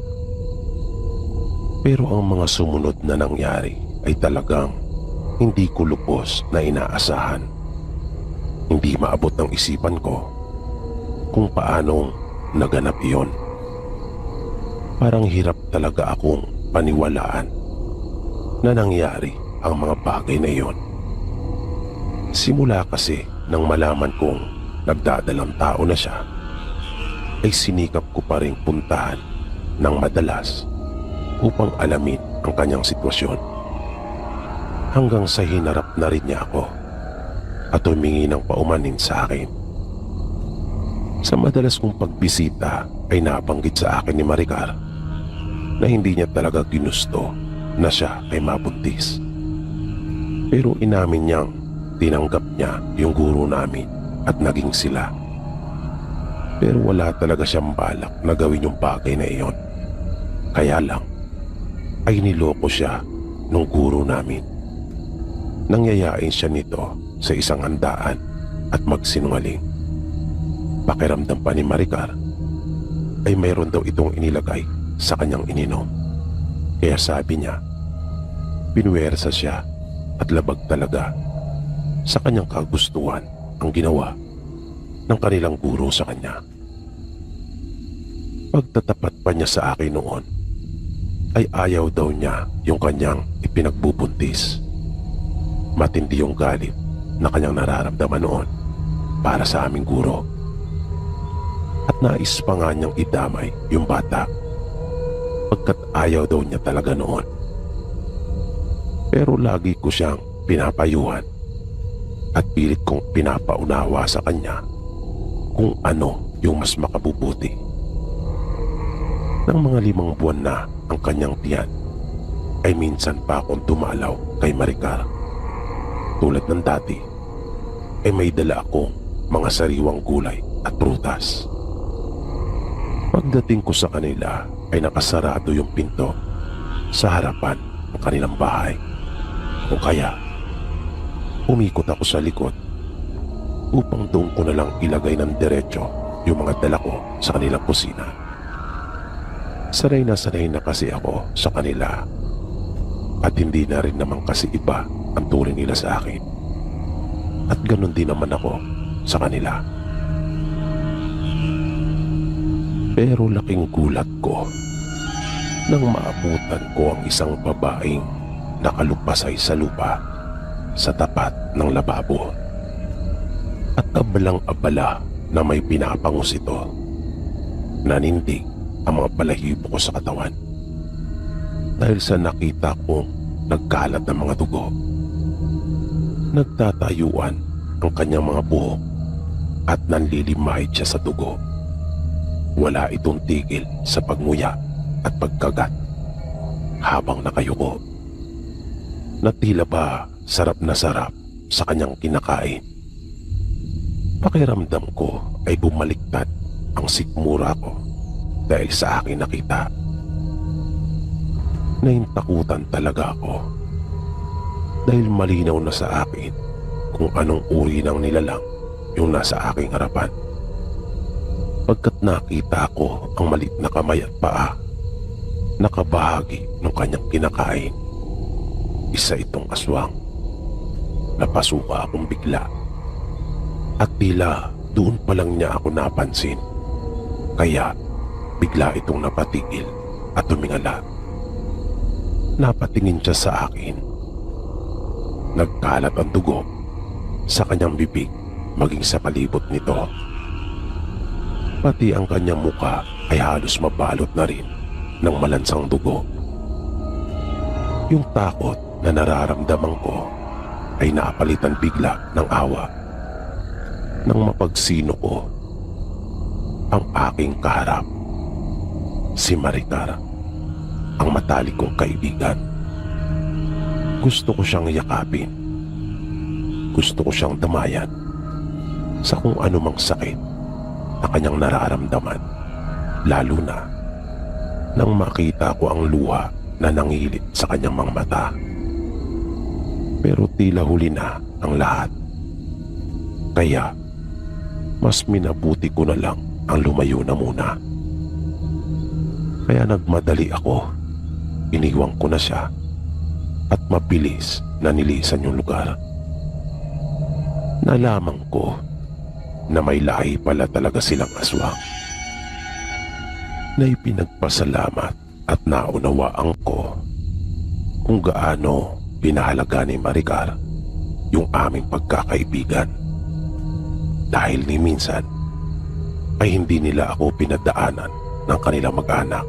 Pero ang mga sumunod na nangyari ay talagang hindi ko lubos na inaasahan. Hindi maabot ng isipan ko kung paanong naganap iyon. Parang hirap talaga akong paniwalaan na nangyari ang mga bagay na iyon. Simula kasi nang malaman kong nagdadalang tao na siya, ay sinikap ko pa rin puntahan ng madalas upang alamin ang kanyang sitwasyon. Hanggang sa hinarap na rin niya ako at humingi ng paumanin sa akin. Sa madalas kong pagbisita ay nabanggit sa akin ni Maricar na hindi niya talaga ginusto na siya ay mabuntis. Pero inamin niyang tinanggap niya yung guro namin at naging sila. Pero wala talaga siyang balak na gawin yung bagay na iyon. Kaya lang ay niloko siya nung guro namin. Nangyayain siya nito sa isang handaan at magsinungaling. Pakiramdam pa ni Maricar ay mayroon daw itong inilagay sa kanyang ininom. Kaya sabi niya, pinuwersa siya at labag talaga sa kanyang kagustuhan ang ginawa ng kanilang guro sa kanya. Pagtatapat pa niya sa akin noon, ay ayaw daw niya yung kanyang ipinagbubuntis. Matindi yung galit na kanyang nararamdaman noon para sa aming guro. At nais pa nga niyang idamay yung bata pagkat ayaw daw niya talaga noon. Pero lagi ko siyang pinapayuhan at pilit kong pinapaunawa sa kanya kung ano yung mas makabubuti. Nang mga 5 buwan na ang kanyang tiyan, ay minsan pa akong dumalaw kay Maricar. Tulad ng dati, ay may dala akong mga sariwang gulay at prutas. Pagdating ko sa kanila ay nakasarado yung pinto sa harapan ng kanilang bahay. O kaya, umikot ako sa likod upang doon ko na lang ilagay ng diretso yung mga dala ko sa kanilang kusina. Sanay na kasi ako sa kanila at hindi na rin naman kasi iba ang turing nila sa akin. At ganun din naman ako sa kanila. Pero laking gulat ko nang maabutan ko ang isang babaeng nakalupasay sa lupa sa tapat ng lababo. At abalang-abala na may pinapangus ito. Nanindig ang mga balahibo ko sa katawan dahil sa nakita kong nagkalat ng mga dugo. Nagtatayuan ang kanyang mga buhok at nanlilimahid siya sa dugo. Wala itong tigil sa pagmuya at pagkagat habang nakayuko. Na tila ba sarap na sarap sa kanyang kinakain. Pakiramdam ko ay bumaliktad ang sikmura ko dahil sa aking nakita. Naintakutan talaga ako dahil malinaw na sa akin kung anong uri ng nilalang yung nasa aking harapan. Pagkat nakita ko ang maliit na kamay at paa, nakabahagi ng kanyang kinakain. Isa itong aswang. Napasuka akong bigla. At tila doon pa lang niya ako napansin. Kaya bigla itong napatigil at tumingala. Napatingin siya sa akin. Nagkalat ang dugo sa kanyang bibig maging sa palibot nito. Pati ang kanyang muka ay halos mabalot na rin ng malansang dugo. Yung takot na nararamdaman ko ay napalitan bigla ng awa nang mapagsino ko ang aking kaharap. Si Maricar, ang matalik kong kaibigan. Gusto ko siyang yakapin. Gusto ko siyang damayan sa kung anumang sakit na kanyang nararamdaman, lalo na nang makita ko ang luha na nangilit sa kanyang mga mata. Pero tila huli na ang lahat. Kaya, mas minabuti ko na lang ang lumayo na muna. Kaya nagmadali ako. Iniwang ko na siya at mabilis na nilisan yung lugar. Nalaman ko na may lahi pala talaga silang aswang. Na ipinagpasalamat at naunawaan ko kung gaano pinahalaga ni Maricar yung aming pagkakaibigan. Dahil ni minsan ay hindi nila ako pinadaanan ng kanilang mag-anak.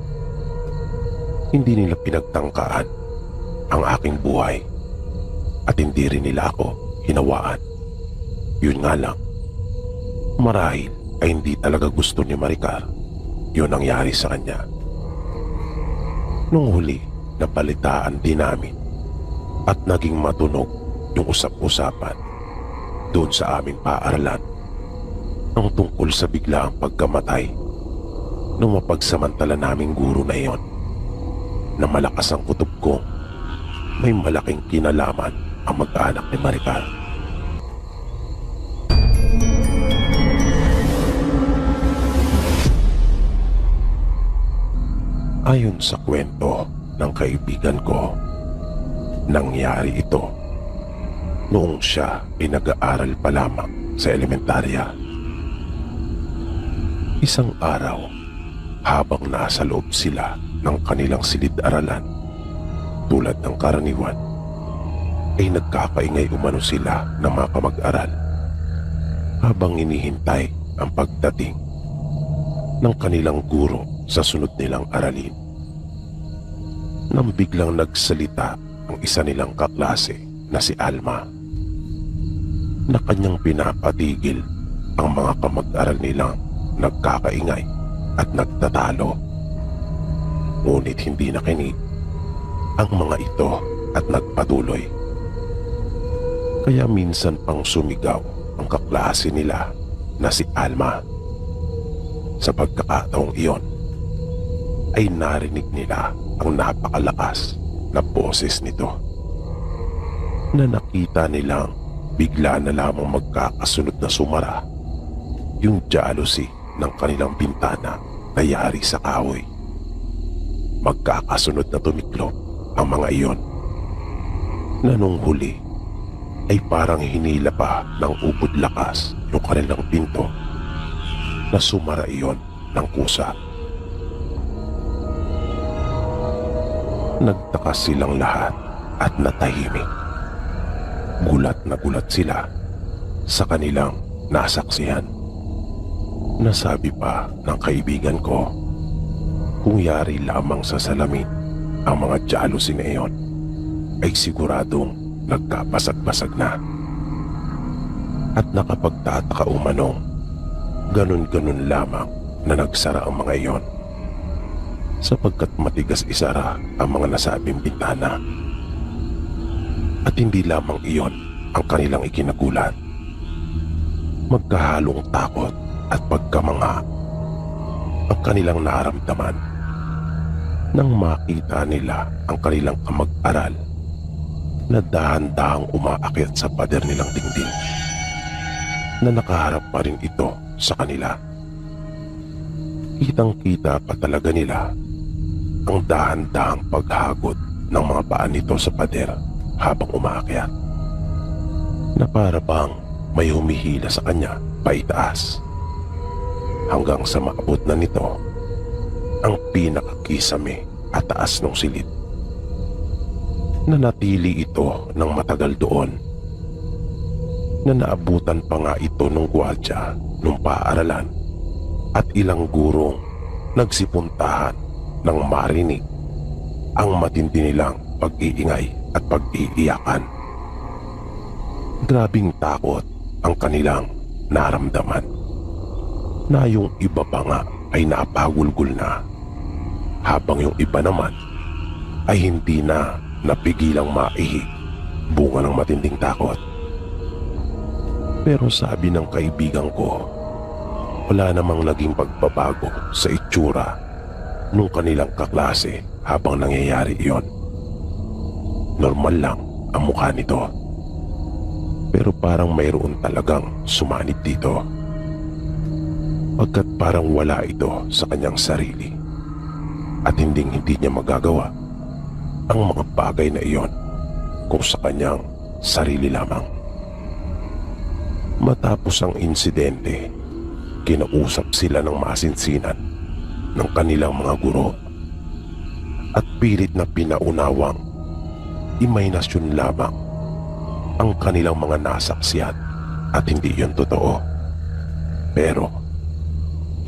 Hindi nila pinagtangkaan ang aking buhay at hindi rin nila ako hinawaan. Yun nga lang, marahil ay hindi talaga gusto ni Maricar yun ang nangyari sa kanya. Nung huli, napalitaan din namin at naging matunog yung usap-usapan doon sa aming paaralan ang tungkol sa biglaang pagkamatay ng mapagsamantala naming guro na iyon, na malakas ang kutob ko may malaking kinalaman ang mag-anak ni Maricar. Ayon sa kwento ng kaibigan ko, nangyari ito noong siya ay nag-aaral pa lamang sa elementarya. Isang araw, habang nasa loob sila ng kanilang silid-aralan, tulad ng karaniwan, ay nagkakaingay umano sila ng mga kamag-aral habang inihintay ang pagdating ng kanilang guro sa sunod nilang aralin. Nang biglang nagsalita ang isa nilang kaklase na si Alma, na kanyang pinapatigil ang mga kamag-aral nilang nagkakaingay at nagtatalo. Ngunit hindi nakinig ang mga ito at nagpatuloy. Kaya minsan pang sumigaw ang kaklase nila na si Alma. Sa pagkakataong iyon ay narinig nila ang napakalakas na boses nito, na nakita nilang bigla na lamang magkakasunod na sumara yung jealousy ng kanilang bintana na yari sa kahoy. Magkakasunod na tumiklop ang mga iyon, na nung huli ay parang hinila pa ng ubod lakas yung kanilang pinto, na sumara iyon ng kusa. Nagtaka silang lahat at natahimik. Gulat na gulat sila sa kanilang nasaksihan. Nasabi pa ng kaibigan ko, kung yari lamang sa salamin ang mga jealousy na iyon, ay siguradong nagkabasag-basag na. At nakapagtataka umanong, ganun-ganun lamang na nagsara ang mga iyon, sapagkat matigas isara ang mga nasabing bintana. At hindi lamang iyon ang kanilang ikinagulat. Magkahalong takot at pagkamangha ang kanilang naramdaman nang makita nila ang kanilang kamag-aral na dahan-dahang umaakyat sa pader nilang dingding, na nakaharap pa rin ito sa kanila. Kitang-kita pa talaga nila ang dahan-dahang paghagod ng mga paa nito sa pader habang umaakyat, na para bang may humihila sa kanya paitaas, hanggang sa maabot na nito ang pinakakisame at taas ng silid. Nanatili ito ng matagal doon, na naabutan pa nga ito ng gwardiya ng paaralan at ilang gurong nagsipuntahan nang marinig ang matindi nilang pag-iingay at pag-iiyakan. Grabing takot ang kanilang naramdaman, na yung iba pa nga ay napagulgol na, habang yung iba naman ay hindi na napigilang maihig bunga ng matinding takot. Pero sabi ng kaibigan ko, wala namang naging pagbabago sa itsura nung kanilang kaklase habang nangyayari iyon. Normal lang ang mukha nito. Pero parang mayroon talagang sumanib dito. Pagkat parang wala ito sa kanyang sarili at hindi niya magagawa ang mga bagay na iyon kung sa kanyang sarili lamang. Matapos ang insidente, kinausap sila ng masinsinan ng kanilang mga guro at pilit na pinaunawang imahinasyon lamang ang kanilang mga nasaksiyan at hindi yun totoo. Pero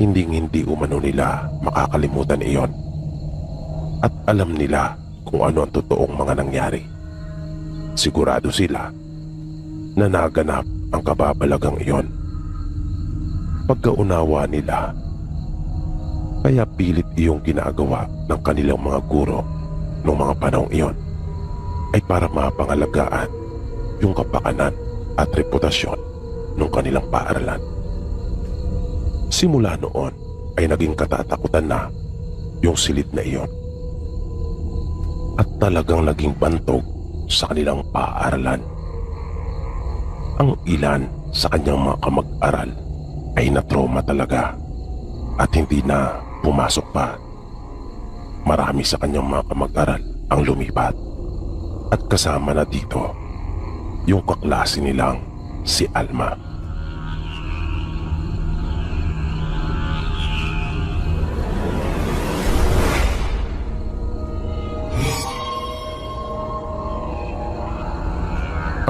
hindi umano nila makakalimutan iyon at alam nila kung ano ang totoong mga nangyari. Sigurado sila na naganap ang kababalagang iyon. Pagkaunawa nila, kaya pilit iyong ginagawa ng kanilang mga guro noong mga panahong iyon ay para mapangalagaan yung kapakanan at reputasyon ng kanilang paaralan. Simula noon ay naging katatakutan na yung silid na iyon at talagang naging bantog sa kanilang paaralan. Ang ilan sa kanyang mga kamag-aral ay na-trauma talaga at hindi na pumasok pa. Marami sa kanyang mga kamag-aral ang lumipat at kasama na dito yung kaklase nilang si Alma.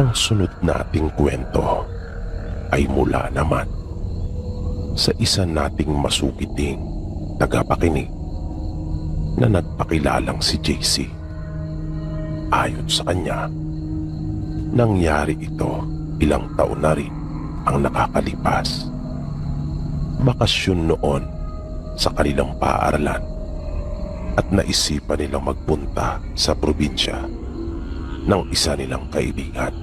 Ang sunod nating kwento ay mula naman sa isa nating masukiting tagapakinig na nagpakilalang si JC. Ayon sa kanya, nangyari ito ilang taon na rin ang nakakalipas. Bakasyon noon sa kanilang paaralan at naisipan nilang magpunta sa probinsya ng isa nilang kaibigan.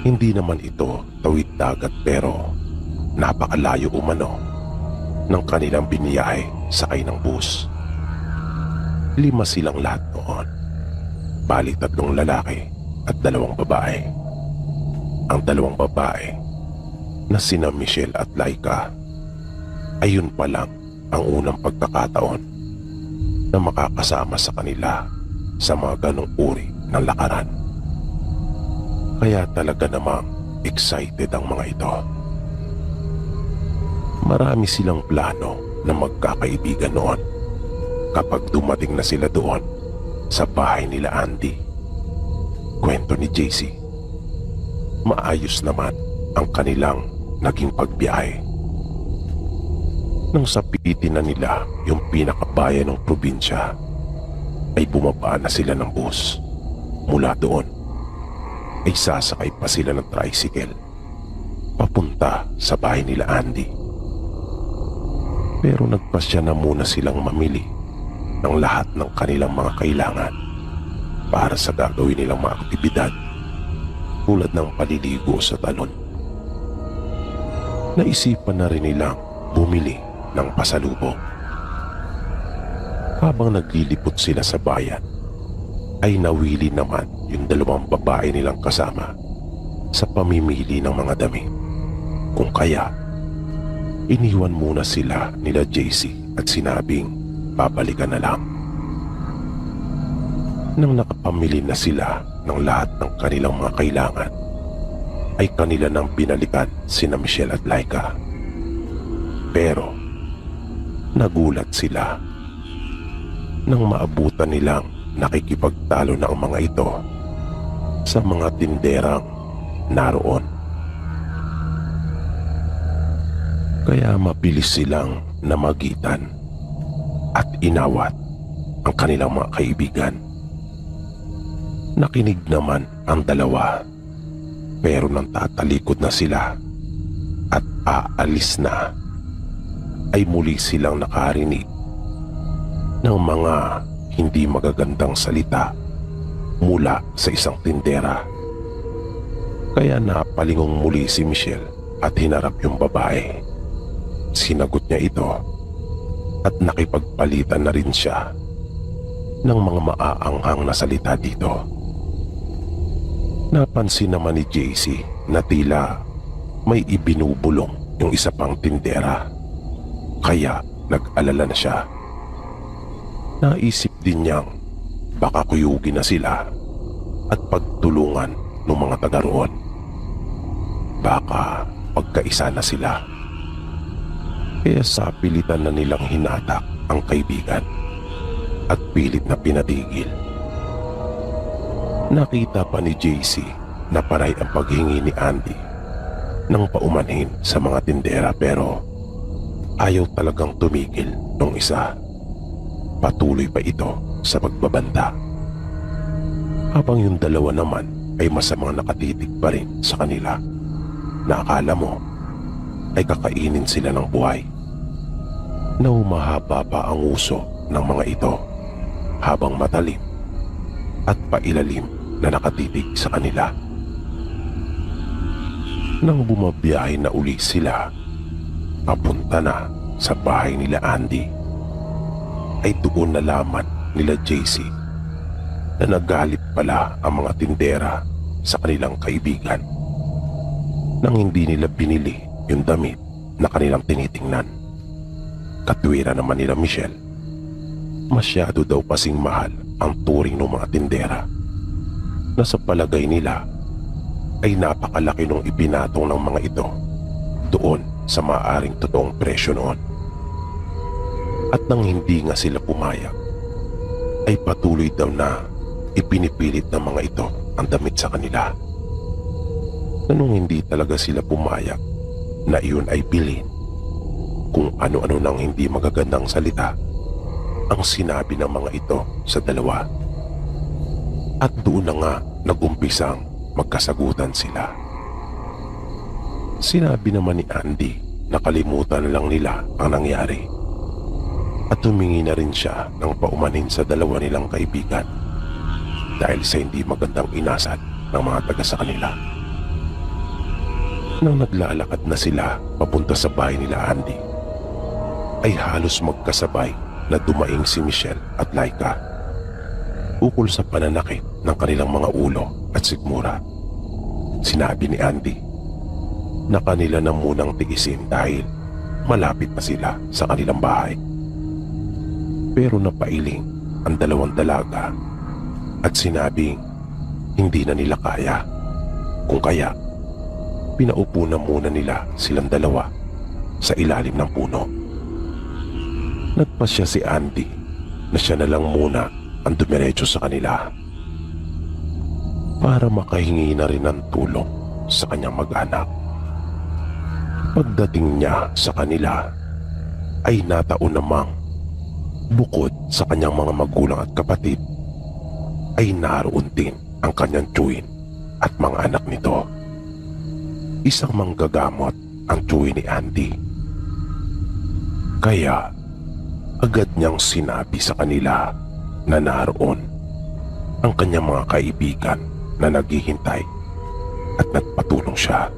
Hindi naman ito tawid dagat pero napakalayo umano ng kanilang biniyahe sakay ng bus. 5 silang lahat noon, bali 3 lalaki at 2 babae. Ang 2 babae na sina Michelle at Laika, ayun pa lang ang unang pagkakataon na makakasama sa kanila sa mga ganong uri ng lakaran. Kaya talaga namang excited ang mga ito. Marami silang plano na magkakaibigan noon kapag dumating na sila doon sa bahay nila Andy. Kwento ni JC, maayos naman ang kanilang naging pagbiyahe. Nang sapitin na nila yung pinakabayan ng probinsya, ay bumaba na sila ng bus. Mula doon ay sasakay pa sila ng tricycle papunta sa bahay nila Andy. Pero nagpasya na muna silang mamili ng lahat ng kanilang mga kailangan para sa gagawin nilang mga aktibidad tulad ng paliligo sa talon. Naisipan na rin nilang bumili ng pasalubong. Habang naglilipot sila sa bayan, ay nawili naman yung 2 babae nilang kasama sa pamimili ng mga damit. Kung kaya, iniwan muna sila nila JC at sinabing babalikan na lang. Nang nakapamili na sila ng lahat ng kanilang mga kailangan, ay kanila nang binalikan sina Michelle at Laika. Pero nagulat sila nang maabutan nilang nakikipagtalo na ang mga ito sa mga tinderang naroon. Kaya mabilis silang namagitan at inawat ang kanilang mga kaibigan. Nakinig naman ang 2, pero nang tatalikod na sila at aalis na, ay muli silang nakarinig ng mga hindi magagandang salita mula sa isang tindera. Kaya napalingong muli si Michelle at hinarap yung babae. Sinagot niya ito at nakipagpalitan na rin siya ng mga maaanghang na salita dito. Napansin naman ni JC na tila may ibinubulong yung isa pang tindera. Kaya nag-alala na siya. Naisip din niyang baka kuyugin na sila at pagtulungan ng mga taga roon. Baka pagkaisa na sila. Kaya sa pilitan na nilang hinatak ang kaibigan at pilit na pinatigil. Nakita pa ni JC na panay ang paghingi ni Andy ng paumanhin sa mga tindera, pero ayaw talagang tumigil nung isa. Patuloy pa ito sa pagbabanta. Habang yung dalawa naman ay masamang nakatitig pa rin sa kanila na akala mo ay kakainin sila ng buhay. Na humahaba pa ang uso ng mga ito habang matalim at pailalim na nakatitig sa kanila. Nang bumabiyahe na uli sila papunta na sa bahay nila Andy, ay doon nalaman nila JC na nagalit pala ang mga tindera sa kanilang kaibigan nang hindi nila binili yung damit na kanilang tinitingnan. Katwira naman nila Michelle, masyado daw kasing mahal ang turing ng mga tindera na sa palagay nila ay napakalaki nung ipinatong ng mga ito doon sa maaaring totoong presyo noon. At nang hindi nga sila pumayag, ay patuloy daw na ipinipilit ng mga ito ang damit sa kanila. Na nung hindi talaga sila pumayag na iyon ay bilhin, kung ano-ano nang hindi magagandang salita ang sinabi ng mga ito sa dalawa. At doon na nga nag-umpisang magkasagutan sila. Sinabi naman ni Andy na kalimutan na lang nila ang nangyari at humingi na rin siya ng paumanin sa dalawa nilang kaibigan dahil sa hindi magandang inasal ng mga taga sa kanila. Nang naglalakad na sila papunta sa bahay nila Andy, ay halos magkasabay na dumaing si Michelle at Laika ukol sa pananakit ng kanilang mga ulo at sigmura. Sinabi ni Andy na kanila na munang tiisin dahil malapit na sila sa kanilang bahay. Pero napailing ang dalawang dalaga at sinabing hindi na nila kaya, kung kaya pinaupo na muna nila silang dalawa sa ilalim ng puno. Nagpasya si Andy na siya na lang muna ang dumiretso sa kanila para makahingi na rin ng tulong sa kanyang mag-anak. Pagdating niya sa kanila ay nataon namang bukod sa kanyang mga magulang at kapatid ay naroon din ang kanyang tiyuhin at mga anak nito. Isang manggagamot ang tiyuhin ni Andy. Kaya agad niyang sinabi sa kanila na naroon ang kanyang mga kaibigan na naghihintay at nagpatulong siya.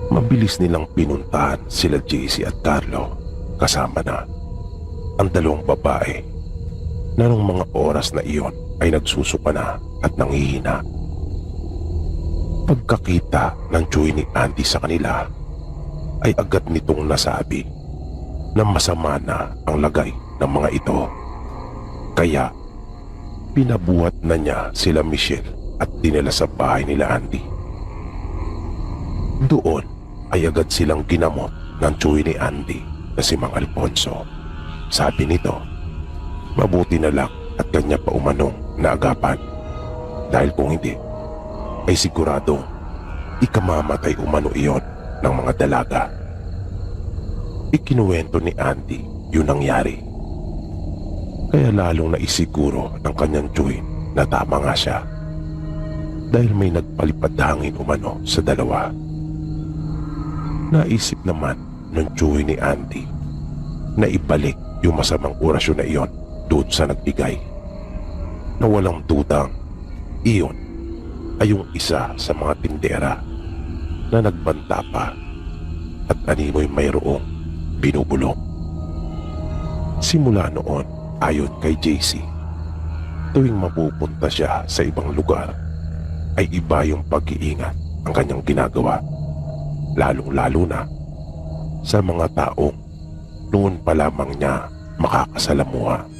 Mabilis nilang pinuntahan sila JC at Carlo kasama na ang dalawang babae na nung mga oras na iyon ay nagsusuka na at nanghihina. Pagkakita ng tiyuhin ni Andy sa kanila ay agad nitong nasabi na masama na ang lagay ng mga ito. Kaya pinabuhat na niya sila Michelle at dinala sa bahay nila Andy. Doon ay agad silang ginamot ng tiyuhin ni Andy na si Mang Alfonso. Sabi nito, mabuti na lang at kanya pa umanong na agapan dahil kung hindi ay sigurado ikamamatay umano iyon ng mga dalaga. Ikinuwento ni Andy yung nangyari. Kaya lalong naisiguro ng kanyang tiyuhin na tama nga siya dahil may nagpalipad hangin umano sa dalawa. Naisip naman ng tiyuhin ni Andy na ibalik yung masamang orasyon na iyon doon sa nagbigay, na walang dudang iyon ay yung isa sa mga tindera na nagbanta pa at animoy mayroong binubulong. Simula noon, ayon kay JC, tuwing mapupunta siya sa ibang lugar ay iba yung pag-iingat ang kanyang ginagawa. Lalong-lalo na sa mga taong noon pa lamang niya makakasalamuha.